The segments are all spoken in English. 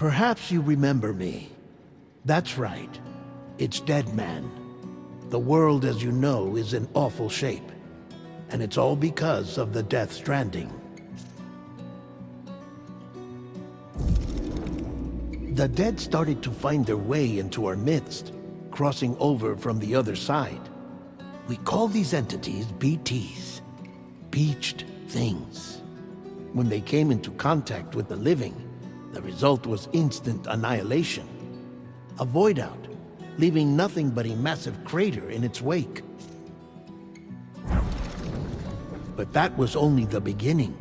Perhaps you remember me. That's right. It's Dead Man. The world, as you know, is in awful shape. And it's all because of the Death Stranding. The dead started to find their way into our midst, crossing over from the other side. We call these entities BTs, Beached Things. When they came into contact with the living, the result was instant annihilation. A void out, leaving nothing but a massive crater in its wake. But that was only the beginning.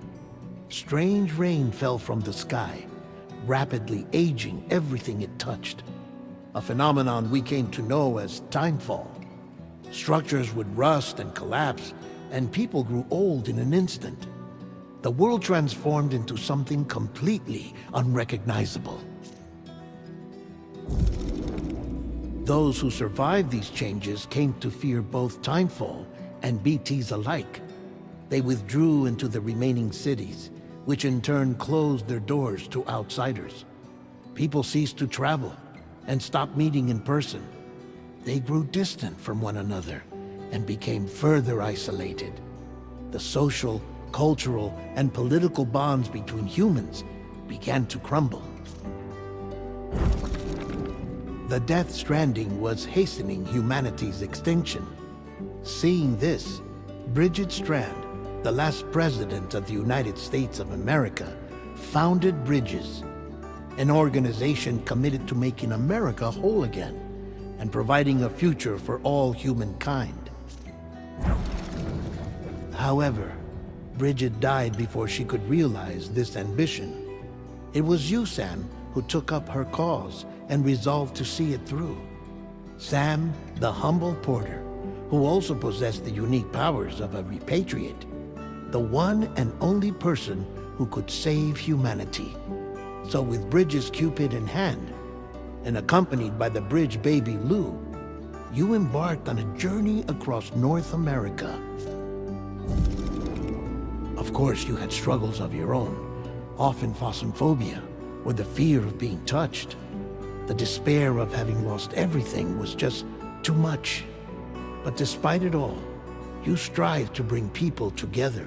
Strange rain fell from the sky, rapidly aging everything it touched. A phenomenon we came to know as timefall. Structures would rust and collapse, and people grew old in an instant. The world transformed into something completely unrecognizable. Those who survived these changes came to fear both timefall and BTs alike. They withdrew into the remaining cities, which in turn closed their doors to outsiders. People ceased to travel and stopped meeting in person. They grew distant from one another and became further isolated. The social, cultural, and political bonds between humans began to crumble. The Death Stranding was hastening humanity's extinction. Seeing this, Bridget Strand, the last president of the United States of America, founded Bridges, an organization committed to making America whole again and providing a future for all humankind. However, Bridget died before she could realize this ambition. It was you, Sam, who took up her cause and resolved to see it through. Sam, the humble porter, who also possessed the unique powers of a repatriate, the one and only person who could save humanity. So with Bridges' Cupid in hand, and accompanied by the bridge baby Lou, you embarked on a journey across North America. Of course, you had struggles of your own, often phasmophobia, or the fear of being touched. The despair of having lost everything was just too much. But despite it all, you strive to bring people together.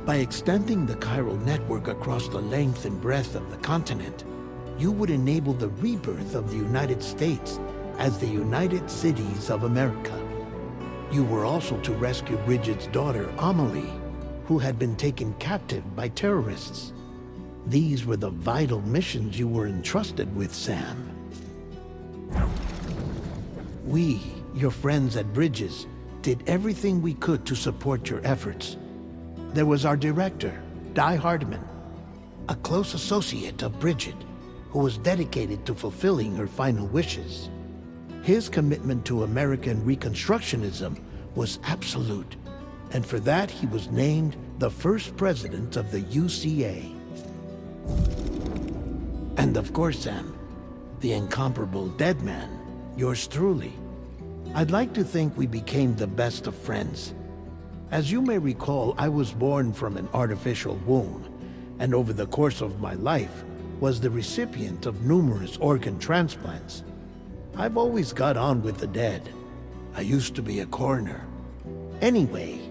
By extending the chiral network across the length and breadth of the continent, you would enable the rebirth of the United States as the United Cities of America. You were also to rescue Bridget's daughter, Amelie, who had been taken captive by terrorists. These were the vital missions you were entrusted with, Sam. We, your friends at Bridges, did everything we could to support your efforts. There was our director, Di Hardman, a close associate of Bridget, who was dedicated to fulfilling her final wishes. His commitment to American Reconstructionism was absolute, and for that he was named the first president of the UCA. And of course, Sam, the incomparable Dead Man, yours truly. I'd like to think we became the best of friends. As you may recall, I was born from an artificial womb, and over the course of my life was the recipient of numerous organ transplants. I've always got on with the dead. I used to be a coroner. Anyway,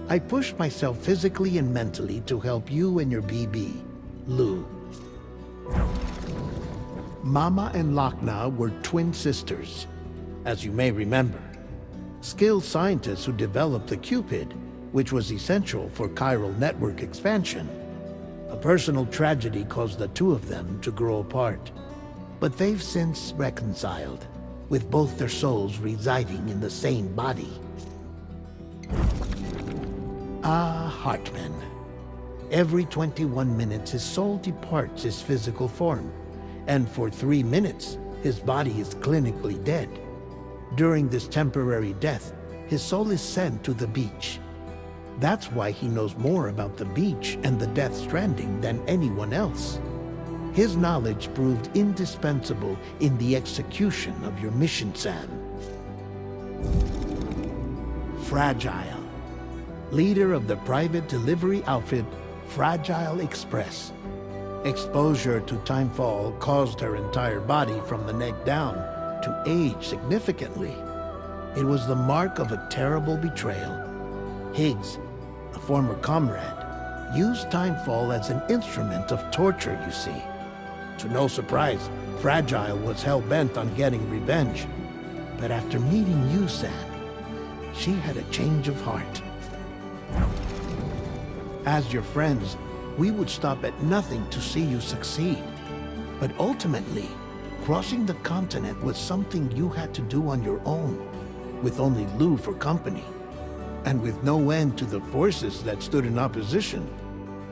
I pushed myself physically and mentally to help you and your BB, Lou. Mama and Lochna were twin sisters, as you may remember. Skilled scientists who developed the Cupid, which was essential for chiral network expansion. A personal tragedy caused the two of them to grow apart. But they've since reconciled, with both their souls residing in the same body. Ah, Hartman. Every 21 minutes his soul departs his physical form, and for 3 minutes his body is clinically dead. During this temporary death, his soul is sent to the beach. That's why he knows more about the beach and the Death Stranding than anyone else. His knowledge proved indispensable in the execution of your mission, Sam. Fragile, leader of the private delivery outfit Fragile Express. Exposure to timefall caused her entire body from the neck down to age significantly. It was the mark of a terrible betrayal. Higgs, a former comrade, used timefall as an instrument of torture, you see. To no surprise, Fragile was hell-bent on getting revenge. But after meeting you, Sam, she had a change of heart. As your friends, we would stop at nothing to see you succeed. But ultimately, crossing the continent was something you had to do on your own, with only Lou for company, and with no end to the forces that stood in opposition.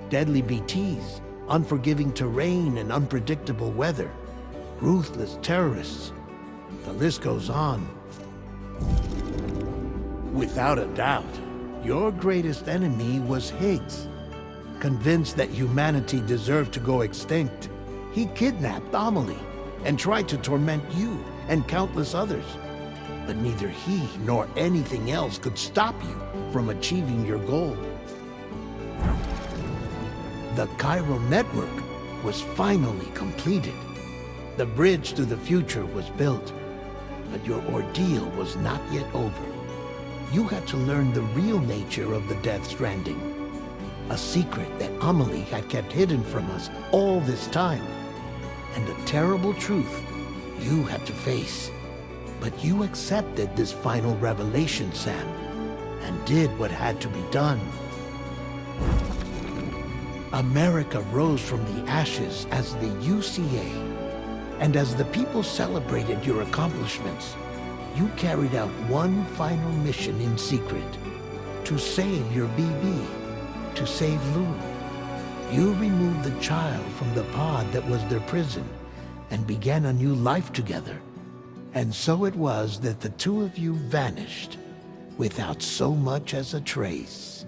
Deadly BTs, unforgiving terrain and unpredictable weather, ruthless terrorists. The list goes on. Without a doubt, your greatest enemy was Higgs. Convinced that humanity deserved to go extinct, he kidnapped Amelie and tried to torment you and countless others. But neither he nor anything else could stop you from achieving your goal. The chiral network was finally completed. The bridge to the future was built, but your ordeal was not yet over. You had to learn the real nature of the Death Stranding, a secret that Amelie had kept hidden from us all this time, and a terrible truth you had to face. But you accepted this final revelation, Sam, and did what had to be done. America rose from the ashes as the UCA, and as the people celebrated your accomplishments, you carried out one final mission in secret, to save your BB, to save Lou. You removed the child from the pod that was their prison and began a new life together. And so it was that the two of you vanished without so much as a trace.